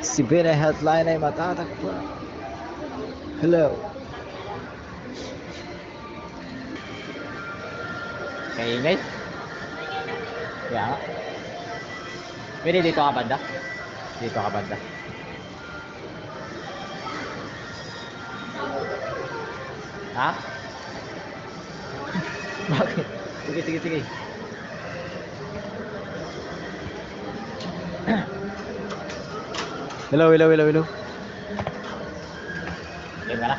Si Bina Healthline ay matatakpan. Hello. Kaingay? Kaya nga. Pwede dito ka banda? Dito ka banda. Ha? Bakit? Sige. Hello. Game ka na?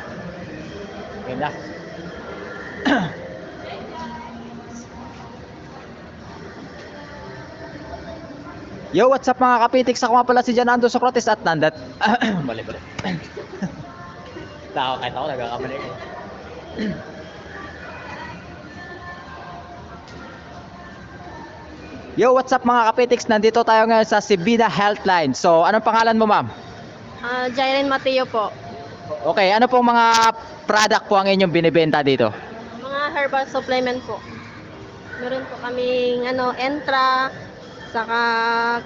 Game na? Yo, what's up mga kapitik? Ako nga pala si Janando Socrates at nandat. Balik. Tao, kahit ako nagkakamali ko. Yo, what's up mga kapitiks? Nandito tayo ngayon sa Sibina Healthline. So, anong pangalan mo, ma'am? Jailen Mateo po. Okay, ano pong mga product po ang inyong binibenta dito? Mga herbal supplement po. Meron po kaming Entra, saka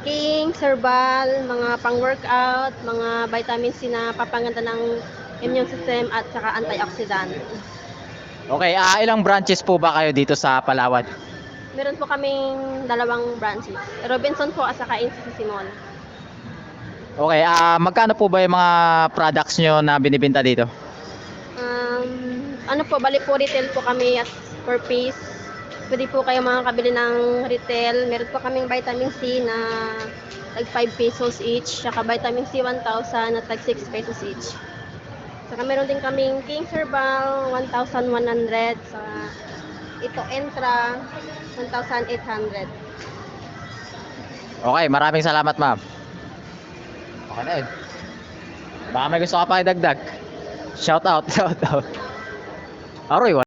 King, Herbal, mga pang-workout, mga vitamin C na papaganda ng immune system at saka antioxidant. Okay, ilang branches po ba kayo dito sa Palawan? Meron po kaming 2 branches. Robinson po at saka NCC Mall. Okay, magkano po ba yung mga products nyo na binibenta dito? Bali po retail po kami at per piece. Pwede po kayo makakabili ng retail. Meron po kaming vitamin C na tag 5 pesos each. Saka vitamin C 1,000 na tag 6 pesos each. Saka meron din kaming King Herbal 1,100. Saka ito Entra 1,800. Okay, maraming salamat, ma'am. Okay na yun. Baka may gusto ka pa idagdag. Shout out. Aroy,